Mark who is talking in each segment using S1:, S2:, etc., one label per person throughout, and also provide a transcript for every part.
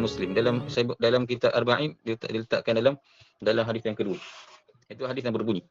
S1: Muslim. Dalam kitab Arba'in diletakkan dalam hadis yang kedua. Itu hadis yang berbunyi.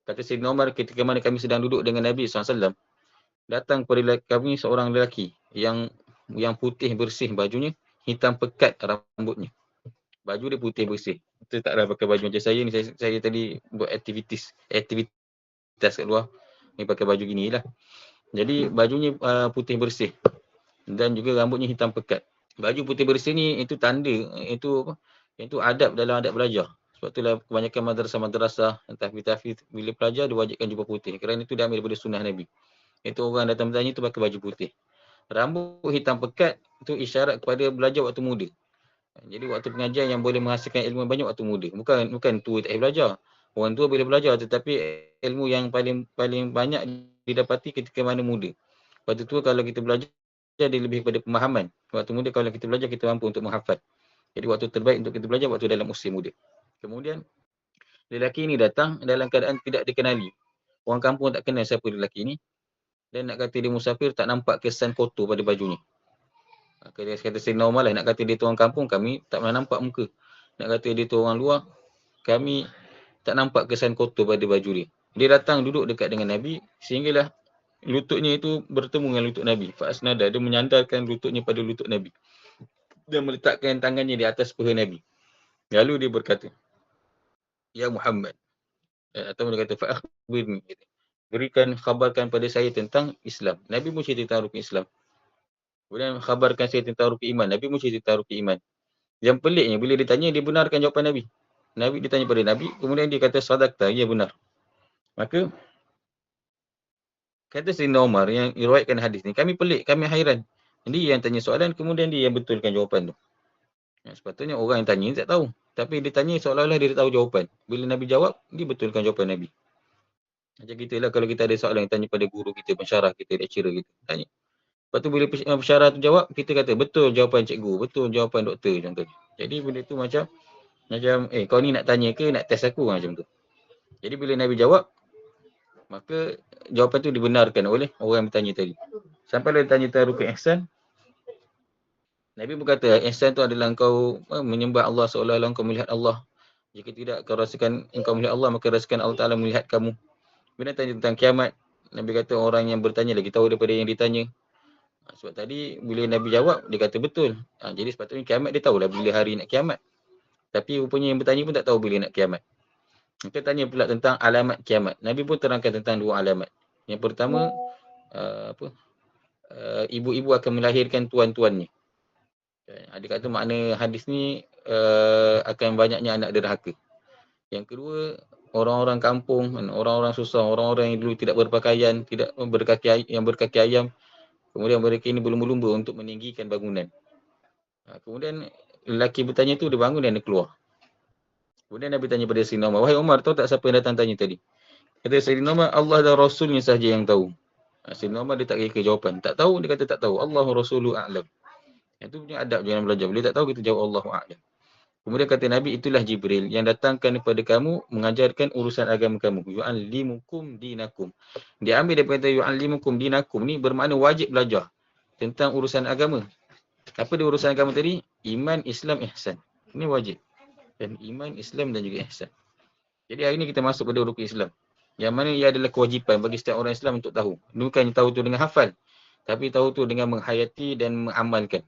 S1: Kata Sayyidina Umar, ketika mana kami sedang duduk dengan Nabi SAW, datang kepada kami seorang lelaki yang putih bersih bajunya, hitam pekat rambutnya. Baju dia putih bersih. Kita tak ada pakai baju macam saya ni. Saya tadi buat aktivitas kat luar. Ni pakai baju gini lah. Jadi bajunya putih bersih. Dan juga rambutnya hitam pekat. Baju putih bersih ni itu tanda, itu adab dalam adab belajar. Sebab itulah kebanyakan madrasah-madrasah, tahfiz-tahfiz, bila pelajar diwajibkan jubah putih. Kerana itu diambil daripada sunnah Nabi. Itu orang datang bertanya tu pakai baju putih. Rambut hitam pekat itu isyarat kepada belajar waktu muda. Jadi waktu pengajian yang boleh menghasilkan ilmu banyak waktu muda. Bukan tua tak boleh belajar. Orang tua boleh belajar tetapi ilmu yang paling banyak didapati ketika mana muda. Waktu tua kalau kita belajar dia lebih kepada pemahaman. Waktu muda kalau kita belajar kita mampu untuk menghafal. Jadi waktu terbaik untuk kita belajar waktu dalam usia muda. Kemudian lelaki ini datang dalam keadaan tidak dikenali. Orang kampung tak kenal siapa lelaki ini. Dan nak kata dia musafir tak nampak kesan kotor pada bajunya. Dia kata Sayyidina Umar lah, nak kata dia tu orang kampung, kami tak pernah nampak muka. Nak kata dia tu orang luar, kami tak nampak kesan kotor pada baju dia. Dia datang duduk dekat dengan Nabi, sehinggalah lututnya itu bertemu dengan lutut Nabi. Fa'asnada, dia menyandarkan lututnya pada lutut Nabi. Dan meletakkan tangannya di atas paha Nabi. Lalu dia berkata, Ya Muhammad. Atau dia kata, Fa'akhbirni. Khabarkan pada saya tentang Islam. Nabi pun cerita tentang rukun Islam. Kemudian khabarkan saya tentang rukun iman. Nabi pun cerita tentang rukun iman. Yang peliknya, bila ditanya, dia benarkan jawapan Nabi. Nabi ditanya pada Nabi, kemudian dia kata, Sadaqta, ya benar. Maka, kata Sayyidina Umar yang riwayatkan hadis ni, kami pelik, kami hairan. Dia yang tanya soalan, kemudian dia yang betulkan jawapan tu. Sepatutnya orang yang tanya tak tahu. Tapi dia tanya seolah-olah dia tahu jawapan. Bila Nabi jawab, dia betulkan jawapan Nabi. Macam kita lah kalau kita ada soalan yang tanya pada guru kita, pensyarah kita, lecturer kita. Tanya. Lepas tu bila pensyarah tu jawab, kita kata betul jawapan cikgu, betul jawapan doktor contohnya. Jadi benda tu macam kau ni nak tanya ke nak test aku macam tu. Jadi bila Nabi jawab, maka jawapan tu dibenarkan oleh orang yang bertanya tadi. Sampai dia tanya tentang rukun ihsan, Nabi berkata, ihsan tu adalah engkau menyembah Allah seolah-olah engkau melihat Allah. Jika tidak kau rasakan engkau melihat Allah, maka rasakan Allah Ta'ala melihat kamu. Bila tanya tentang kiamat, Nabi kata orang yang bertanya lagi tahu daripada yang ditanya. Sebab tadi bila Nabi jawab, dia kata betul. Jadi sepatutnya kiamat dia tahulah bila hari nak kiamat. Tapi rupanya yang bertanya pun tak tahu bila nak kiamat. Kita tanya pula tentang alamat kiamat. Nabi pun terangkan tentang dua alamat. Yang pertama, ibu-ibu akan melahirkan tuan-tuannya. Dia kata makna hadis ni akan banyaknya anak derhaka. Yang kedua, orang-orang kampung, orang-orang susah, orang-orang yang dulu tidak berpakaian, tidak berkaki ayam, kemudian mereka ini berlumba-lumba untuk meninggikan bangunan. Kemudian lelaki bertanya tu dia bangun dan dia keluar. Kemudian Nabi tanya pada Sayyidina Umar, wahai Umar, tahu tak siapa yang datang tanya tadi? Kata Sayyidina Umar, Allah dan Rasulnya sahaja yang tahu. Sayyidina Umar dia tak reka jawapan. Tak tahu, dia kata tak tahu. Allahu Rasulu a'lam. Itu punya adab jangan belajar. Bila tak tahu, kita jawab Allahu a'lam. Kemudian kata Nabi, itulah Jibril yang datangkan kepada kamu, mengajarkan urusan agama kamu. Yu'allimukum dinakum. Dia ambil daripada yu'allimukum dinakum ni bermakna wajib belajar tentang urusan agama. Apa dia urusan agama tadi? Iman, Islam, ihsan. Ini wajib. Dan iman, Islam dan juga ihsan. Jadi hari ini kita masuk pada rukun Islam. Yang mana ia adalah kewajipan bagi setiap orang Islam untuk tahu. Bukan tahu tu dengan hafal. Tapi tahu tu dengan menghayati dan mengamalkan.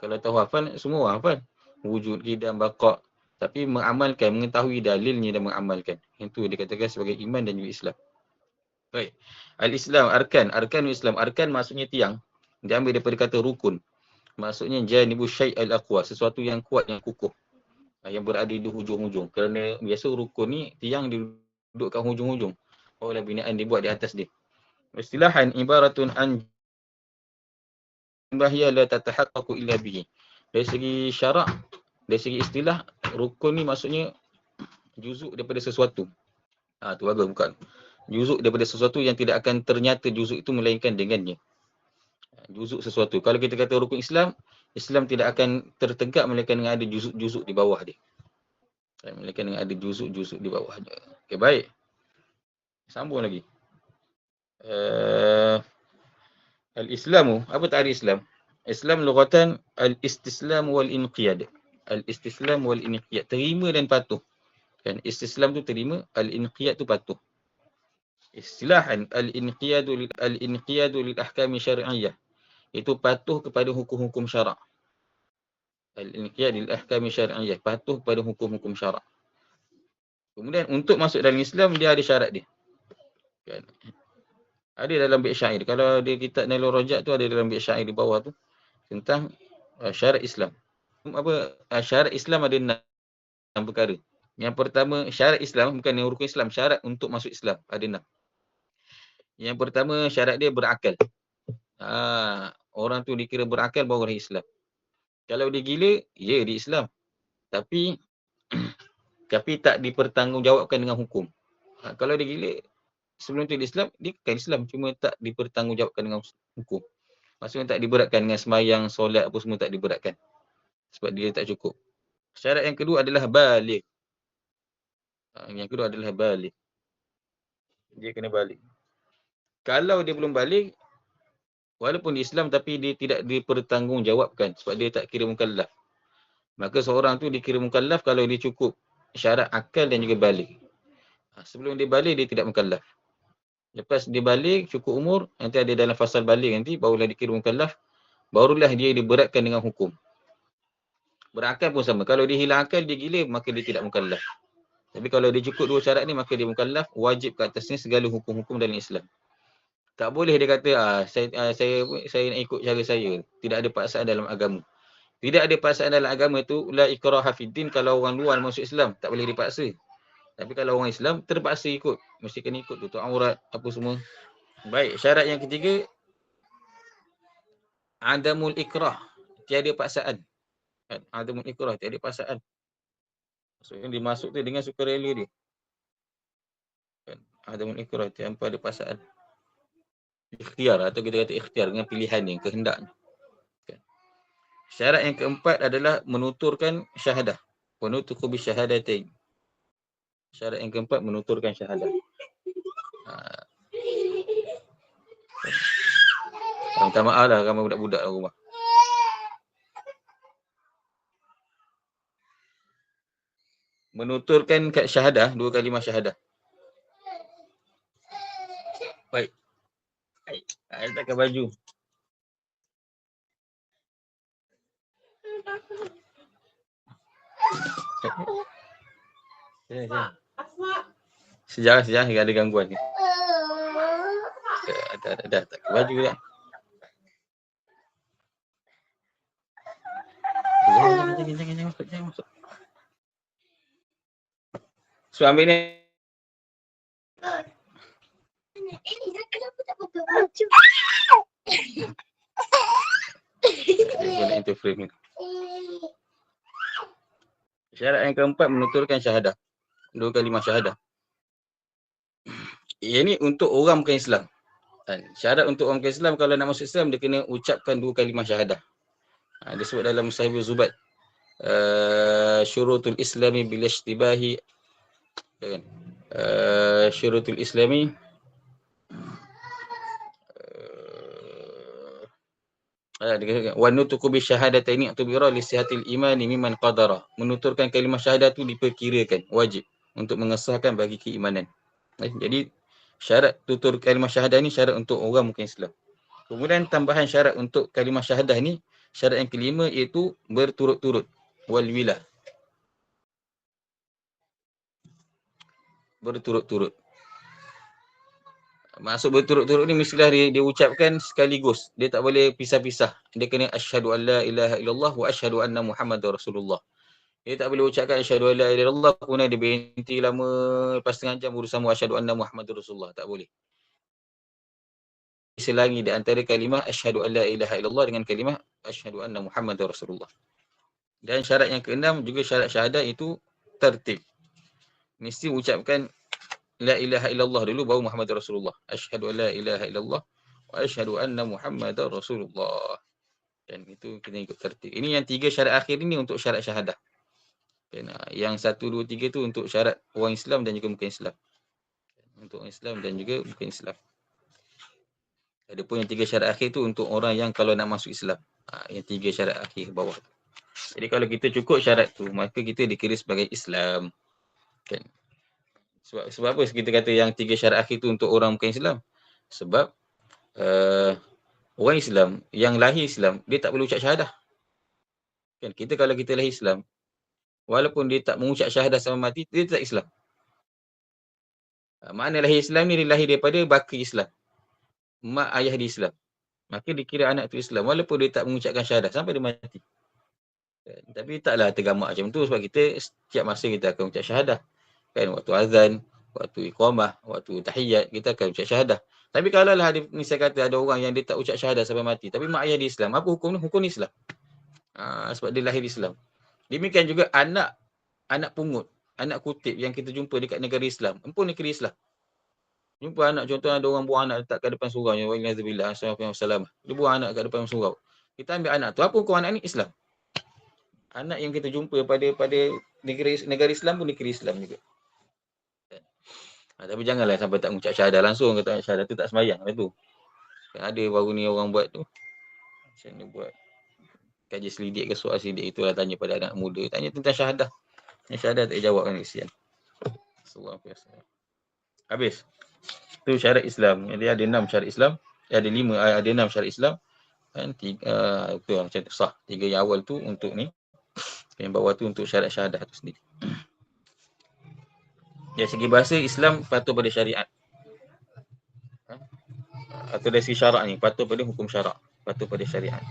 S1: Kalau tahu hafal, semua orang hafal. Wujud, qidam, baqa'. Tapi mengamalkan, mengetahui dalilnya dan mengamalkan. Itu dikatakan sebagai iman dan juga Islam. Baik. Al-Islam, arkan. Arkanul Islam. Arkan maksudnya tiang. Diambil daripada kata rukun. Maksudnya janibu syai' al-aqwa. Sesuatu yang kuat, yang kukuh. Yang berada di hujung-hujung. Kerana biasa rukun ni tiang dudukkan hujung-hujung. Oleh binaan dibuat di atas dia. Istilahan ibaratun an bahya la tatahaqqaqu illa bihi. Dari segi syarak, dari segi istilah, rukun ni maksudnya juzuk daripada sesuatu. Tu bagus bukan. Juzuk daripada sesuatu yang tidak akan ternyata juzuk itu melainkan dengannya. Juzuk sesuatu. Kalau kita kata rukun Islam, Islam tidak akan tertegak melainkan dengan ada juzuk-juzuk di bawah dia. Melainkan dengan ada juzuk-juzuk di bawahnya. Okey, baik. Sambung lagi. Al-Islamu, apa ta'rif Islam? Islam lughatan al-istislam wal inqiyad. Al-istislam wal inqiyad, terima dan patuh. Kan istislam tu terima, al-inqiyad tu patuh. Istilahan al-inqiyadu lil ahkam syar'iyyah. Itu patuh kepada hukum-hukum syarak. Al-inqiyad lil ahkam syar'iyyah, patuh kepada hukum-hukum syarak. Kemudian untuk masuk dalam Islam dia ada syarat dia. Kan? Ada dalam bait syair. Kalau dia kitab Nailul Rajak tu ada dalam bait syair di bawah tu tentang syarat Islam. Syarat Islam ada 6 perkara. Yang pertama, syarat Islam bukan yang rukun Islam, syarat untuk masuk Islam ada 6. Yang pertama, syarat dia berakal. Orang tu dikira berakal baru orang Islam. Kalau dia gila, ya dia Islam. Tapi tak dipertanggungjawabkan dengan hukum. Kalau dia gila, sebelum tu dia Islam, dia bukan Islam, cuma tak dipertanggungjawabkan dengan hukum. Maksudnya tak diberatkan dengan sembahyang, solat apa semua tak diberatkan. Sebab dia tak cukup. Syarat yang kedua adalah baligh. Yang kedua adalah baligh. Dia kena baligh. Kalau dia belum baligh, walaupun dia Islam tapi dia tidak dipertanggungjawabkan sebab dia tak kira mukallaf. Maka seorang tu dikira mukallaf kalau dia cukup syarat akal dan juga baligh. Sebelum dia baligh dia tidak mukallaf. Lepas dia baligh, cukup umur, nanti ada dalam fasal baligh nanti barulah dikira mukallaf, barulah dia diberatkan dengan hukum. Berakal pun sama. Kalau dia hilang akal, dia gila, maka dia tidak mukallaf. Tapi kalau dia cukup 2 syarat ni, maka dia mukallaf, wajib ke atasnya segala hukum-hukum dalam Islam. Tak boleh dia kata, saya nak ikut cara saya. Tidak ada paksaan dalam agama. Tidak ada paksaan dalam agama tu, la ikraha fiddin. Kalau orang luar masuk Islam, tak boleh dipaksa. Tapi kalau orang Islam, terpaksa ikut. Mesti kena ikut, tutup aurat, apa semua. Baik, syarat yang ketiga, adamul ikrah. Tiada paksaan. Adamul ikrah, tiada paksaan. Maksudnya dia masuk tu dengan sukarela dia. Adamul ikrah, tanpa ada paksaan. Ikhtiar atau kita kata ikhtiar dengan pilihan yang kehendaknya. Syarat yang keempat adalah menuturkan syahadah. Penutuku bi syahadatain. Syarat yang keempat menuturkan syahadah. Minta maaf lah ramai budak-budak dalam rumah. Menuturkan syahadah, 2 kalimah syahadah. Baik. Saya letakkan baju. Sejarah ada gangguan ni. Dah tak ke baju dah. Jangan masuk. So ambil ni. Kenapa tak pakai baju? Boleh interfere ni. Syarat yang keempat menuturkan syahadah. 2 kalimah syahadah. Ini untuk orang bukan Islam. Syarat untuk orang bukan Islam, kalau nak masuk Islam dia kena ucapkan 2 kalimah syahadah. Dia sebut dalam Sahih Zubat, syurutul islami bil ishtibahi, kan? Syurutul islami wa nutuku bi syahadataini atubira li sihatil imani mimman qadara. Menuturkan kalimah syahadah tu diperkirakan wajib untuk mengesahkan bagi keimanan. Jadi syarat tutur kalimah syahadah ni syarat untuk orang bukan Islam. Kemudian tambahan syarat untuk kalimah syahadah ni, syarat yang kelima iaitu berturut-turut, wal wilah. Berturut-turut. Maksud berturut-turut ni mestilah dia ucapkan sekaligus. Dia tak boleh pisah-pisah. Dia kena asyhadu an la ilaha illallah wa asyhadu anna Muhammadar Rasulullah. Dia tak boleh ucapkan asyhadu an la ilaha illallah kemudian dia berhenti lama lepas setengah jam baru sambung asyhadu anna Muhammadar Rasulullah. Tak boleh. Selangi di antara kalimah asyhadu an la ilaha illallah dengan kalimah asyhadu anna Muhammadar Rasulullah. Dan syarat yang keenam juga syarat syahadah itu tertib. Mesti ucapkan la ilaha illallah dulu baru Muhammadar Rasulullah. Asyhadu an la ilaha illallah wa asyhadu anna Muhammadar Rasulullah. Dan itu kena ikut tertib. Ini yang 3 syarat akhir ini untuk syarat syahadah. Dan yang 1, 2, 3 tu untuk syarat orang Islam dan juga bukan Islam. Untuk orang Islam dan juga bukan Islam. Adapun yang 3 syarat akhir tu untuk orang yang kalau nak masuk Islam. Yang 3 syarat akhir bawah. Jadi kalau kita cukup syarat tu, maka kita dikira sebagai Islam. Kan? Sebab apa kita kata yang 3 syarat akhir tu untuk orang bukan Islam? Sebab orang Islam yang lahir Islam, dia tak perlu ucap syahadah. Kan? Kita kalau kita lahir Islam, walaupun dia tak mengucap syahadah sampai mati, dia tak Islam. Makna lahir Islam ni dia lahir daripada baka Islam. Mak ayah dia Islam. Maka dikira anak tu Islam walaupun dia tak mengucapkan syahadah sampai dia mati. Tapi taklah tergamak macam tu sebab kita setiap masa kita akan ucap syahadah. Kan waktu azan, waktu iqamah, waktu tahiyat kita akan ucap syahadah. Tapi kalau lah misal kata ada orang yang dia tak ucap syahadah sampai mati tapi mak ayah dia Islam, apa hukum ni? Hukum Islam. Sebab dia lahir Islam. Demikian juga anak pungut, anak kutip yang kita jumpa dekat negara Islam, pun negeri Islam. Jumpa anak, contoh ada orang buang anak letak kat depan surau, wa'alaikumsalam, assalamualaikum. Dia buang anak kat depan surau. Kita ambil anak tu, apa hukum anak ni? Islam. Anak yang kita jumpa pada negara Islam pun negeri Islam juga. Tapi janganlah sampai tak mengucap syahadah langsung, kata syahadah tu tak sembahyang lah tu. Ada baru ni orang buat tu. Macam mana buat kaji selidik ke soal selidik itulah, tanya pada anak muda, tanya tentang syahadah. Yang syahadah tak jawab kan, kesian. Habis. Itu syarat Islam. Jadi ada 6 syarat Islam. Ada 6 syarat Islam. Kan itu macam tu sah. 3 yang awal tu untuk ni. Yang bawah tu untuk syarat syahadah tu sendiri. Dari segi bahasa Islam patuh pada syariat. Atau dari segi syarak ni patuh pada hukum syarak, patuh pada syariat.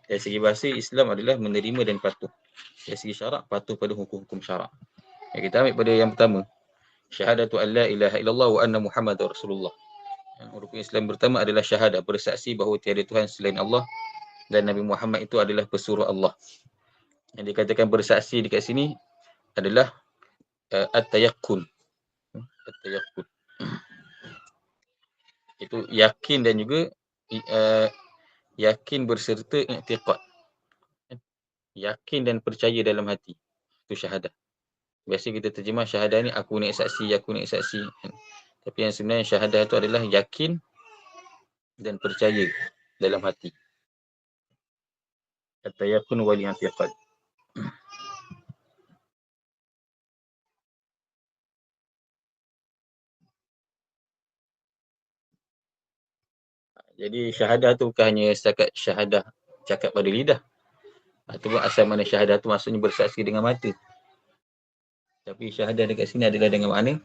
S1: Dari segi bahasa Islam adalah menerima dan patuh. Dari segi syarak patuh pada hukum-hukum syarak. Kita ambil pada yang pertama. Syahadatu an la ilaha illallah wa anna Muhammadar Rasulullah. Rukun Islam pertama adalah syahadah, bersaksi bahawa tiada Tuhan selain Allah dan Nabi Muhammad itu adalah pesuruh Allah. Yang dikatakan bersaksi dekat sini adalah at-tayaqqun. At-tayaqqun. Itu yakin dan juga yakin berserta i'tiqad. Yakin dan percaya dalam hati. Itu syahadah. Biasa kita terjemah syahadah ni aku naik saksi, aku naik saksi. Tapi yang sebenarnya syahadah itu adalah yakin dan percaya dalam hati. At-tayaqqun wal i'tiqad. Jadi syahadah tu bukan hanya setakat syahadah cakap pada lidah. Ataupun asal mana syahadah tu maksudnya bersaksi dengan mata. Tapi syahadah dekat sini adalah dengan makna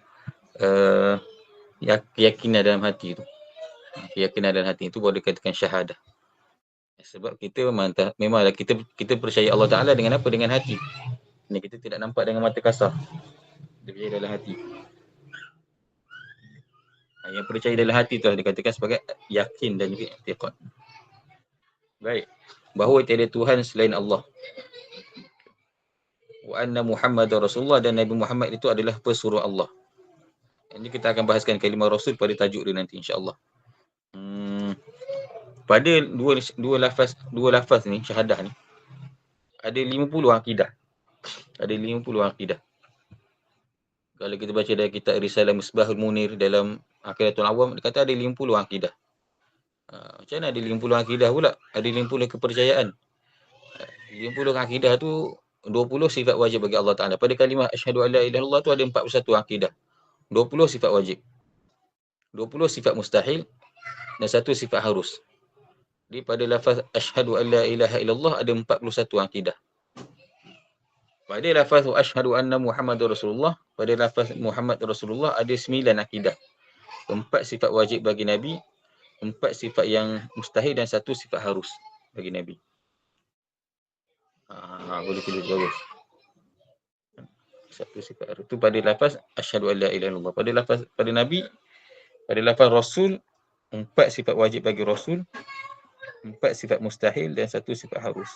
S1: keyakinan dalam hati tu. Keyakinan dalam hati itu baru dikatakan syahadah. Sebab kita memanglah kita percaya Allah Ta'ala dengan apa? Dengan hati. Ini kita tidak nampak dengan mata kasar. Kita percaya dalam hati. Yang percaya dalam hati tu dikatakan sebagai yakin dan juga i'tiqad. Baik. Bahawa tiada Tuhan selain Allah. Wa anna Muhammadar Rasulullah dan Nabi Muhammad itu adalah pesuruh Allah. Ini kita akan bahaskan kalimah Rasul pada tajuk dia nanti insya-Allah. Pada dua lafaz ni syahadah ni ada 50 akidah. Ada 50 akidah. Kalau kita baca dari kitab Risalah Misbahul Munir dalam Aqidatul Awam, dia kata ada 50 akidah. Macam mana ada 50 akidah pula? Ada 50 kepercayaan. 50 akidah tu 20 sifat wajib bagi Allah Ta'ala. Pada kalimah asyhadu an la ilaha illallah tu ada 41 akidah. 20 sifat wajib. 20 sifat mustahil dan 1 sifat harus. Jadi pada lafaz asyhadu an la ilaha illallah ada 41 akidah. Pada lafaz asyhadu anna Muhammadar Rasulullah, pada lafaz Muhammad Rasulullah ada 9 akidah. 4 sifat wajib bagi Nabi, 4 sifat yang mustahil dan 1 sifat harus bagi Nabi. Boleh pilih bagus. 1 sifat harus. Itu pada lafaz asyhadu an la ilaha illallah. Pada lafaz pada Nabi, pada lafaz Rasul, 4 sifat wajib bagi Rasul, 4 sifat mustahil dan 1 sifat harus.